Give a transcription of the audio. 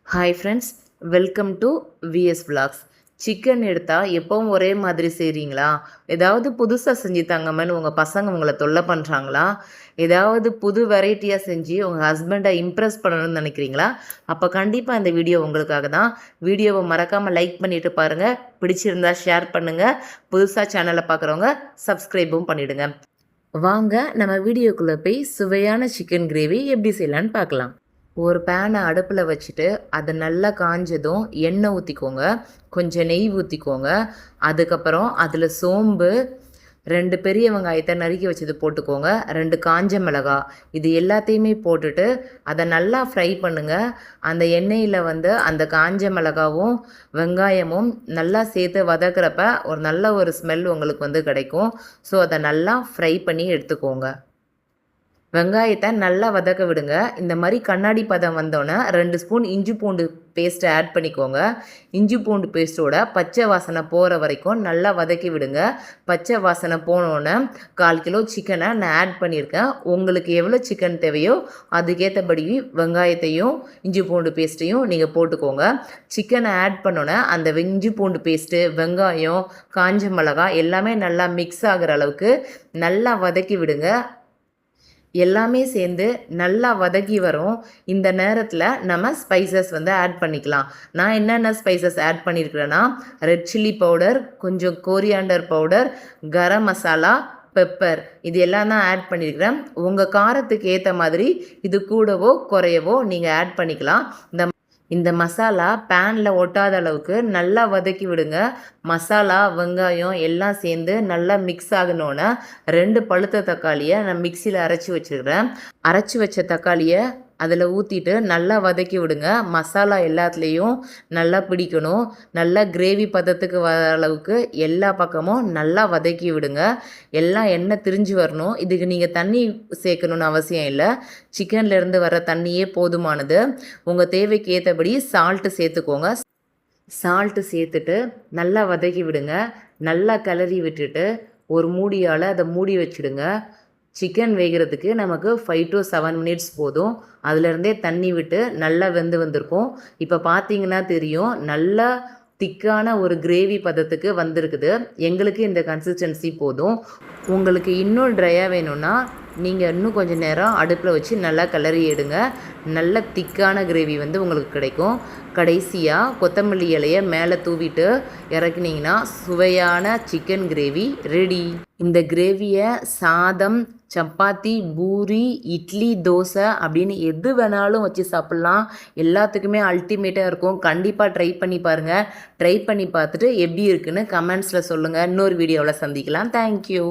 Hi friends, welcome to VS vlogs. Chicken எடுத்தால் எப்போவும் ஒரே மாதிரி செய்கிறீங்களா? ஏதாவது புதுசாக செஞ்சு தாங்கம்மான்னு உங்கள் பசங்க உங்களை தொல்லை பண்ணுறாங்களா? ஏதாவது புது வெரைட்டியாக செஞ்சு உங்கள் ஹஸ்பண்டை இம்ப்ரெஸ் பண்ணணும்னு நினைக்கிறீங்களா? அப்போ கண்டிப்பாக இந்த வீடியோ உங்களுக்காக தான். வீடியோவை மறக்காமல் லைக் பண்ணிவிட்டு பாருங்கள். பிடிச்சிருந்தா ஷேர் பண்ணுங்கள். புதுசாக சேனலை பார்க்குறவங்க சப்ஸ்கிரைபும் பண்ணிவிடுங்க. வாங்க நம்ம வீடியோக்குள்ளே போய் சுவையான சிக்கன் கிரேவி எப்படி செய்யலான்னு பார்க்கலாம். ஒரு பேனை அடுப்பில் வச்சுட்டு அது நல்லா காஞ்சதும் எண்ணெய் ஊற்றிக்கோங்க, கொஞ்சம் நெய் ஊற்றிக்கோங்க. அதுக்கப்புறம் அதில் சோம்பு, 2 பெரிய வெங்காயத்தை நறுக்கி வச்சது போட்டுக்கோங்க, 2 காஞ்ச மிளகாய், இது எல்லாத்தையுமே போட்டுட்டு அதை நல்லா ஃப்ரை பண்ணுங்கள். அந்த எண்ணெயில் அந்த காஞ்ச மிளகாவும் வெங்காயமும் நல்லா சேர்த்து வதக்கிறப்ப நல்ல ஒரு ஸ்மெல் உங்களுக்கு கிடைக்கும். ஸோ அதை நல்லா ஃப்ரை பண்ணி எடுத்துக்கோங்க. வெங்காயத்தை நல்லா வதக்க விடுங்க. இந்த மாதிரி கண்ணாடி பதம் வந்தோன்னே 2 ஸ்பூன் இஞ்சி பூண்டு பேஸ்ட்டை ஆட் பண்ணிக்கோங்க. இஞ்சி பூண்டு பேஸ்ட்டோட பச்சை வாசனை போகிற வரைக்கும் நல்லா வதக்கி விடுங்க. பச்சை வாசனை போனோன்னே 1/4 கிலோ சிக்கனை நான் ஆட் பண்ணியிருக்கேன். உங்களுக்கு எவ்வளோ சிக்கன் தேவையோ அதுக்கேற்றபடி வெங்காயத்தையும் இஞ்சி பூண்டு பேஸ்ட்டையும் நீங்கள் போட்டுக்கோங்க. சிக்கனை ஆட் பண்ணோன்னே அந்த இஞ்சி பூண்டு பேஸ்ட்டு, வெங்காயம், காஞ்ச மிளகாய் எல்லாமே நல்லா மிக்ஸ் ஆகிற அளவுக்கு நல்லா வதக்கி விடுங்க. எல்லாமே சேர்ந்து நல்லா வதக்கி வரும். இந்த நேரத்தில் நம்ம ஸ்பைசஸ் ஆட் பண்ணிக்கலாம். நான் என்னென்ன ஸ்பைசஸ் ஆட் பண்ணியிருக்கிறேன்னா, ரெட் சில்லி பவுடர், கொஞ்சம் coriander powder, garam masala, pepper, இது எல்லாம் தான் ஆட் பண்ணியிருக்கிறேன். உங்கள் காரத்துக்கு ஏற்ற மாதிரி இது கூடவோ குறையவோ நீங்கள் ஆட் பண்ணிக்கலாம். இந்த மசாலா பேனில் ஒட்டாத அளவுக்கு நல்லா வதக்கி விடுங்க. மசாலா, வெங்காயம் எல்லாம் சேர்ந்து நல்லா மிக்ஸ் ஆகணுன்னு 2 பழுத்த தக்காளியை நான் மிக்சியில் அரைச்சி வச்சுருக்கிறேன். அரைச்சி வச்ச தக்காளியை அதில் ஊற்றிட்டு நல்லா வதக்கி விடுங்க. மசாலா எல்லாத்துலேயும் நல்லா பிடிக்கணும். நல்லா கிரேவி பதத்துக்கு வர அளவுக்கு எல்லா பக்கமும் நல்லா வதக்கி விடுங்க. எல்லாம் எண்ணெய் திரிஞ்சு வரணும். இதுக்கு நீங்கள் தண்ணி சேர்க்கணுன்னு அவசியம் இல்லை. சிக்கன்லேருந்து வர தண்ணியே போதுமானது. உங்கள் தேவைக்கு ஏற்றபடி சால்ட்டு சேர்த்துக்கோங்க. சால்ட்டு சேர்த்துட்டு நல்லா வதக்கி விடுங்க. நல்லா கிளறி விட்டுட்டு ஒரு மூடியால் அதை மூடி வச்சுடுங்க. சிக்கன் வேகிறதுக்கு நமக்கு 5 to 7 மினிட்ஸ் போதும். அதிலருந்தே தண்ணி விட்டு நல்லா வந்திருக்கும். இப்போ பார்த்தீங்கன்னா தெரியும், நல்லா திக்கான ஒரு கிரேவி பதத்துக்கு வந்திருக்குது. எங்களுக்கு இந்த கன்சிஸ்டன்சி போதும். உங்களுக்கு இன்னும் ட்ரையாக வேணும்னா நீங்கள் இன்னும் கொஞ்சம் நேரம் அடுப்பில் வச்சு நல்லா கிளறி எடுங்க. நல்ல திக்கான கிரேவி உங்களுக்கு கிடைக்கும். கடைசியாக கொத்தமல்லி இலையை மேலே தூவிட்டு இறக்குனீங்கன்னா சுவையான சிக்கன் கிரேவி ரெடி. இந்த கிரேவியை சாதம், சப்பாத்தி, பூரி, இட்லி, தோசை அப்படின்னு எது வேணாலும் வச்சு சாப்பிட்லாம். எல்லாத்துக்குமே அல்டிமேட்டாக இருக்கும். கண்டிப்பாக ட்ரை பண்ணி பாருங்கள். ட்ரை பண்ணி பார்த்துட்டு எப்படி இருக்குன்னு கமெண்ட்ஸில் சொல்லுங்கள். இன்னொரு வீடியோவில் சந்திக்கலாம். தேங்க்யூ.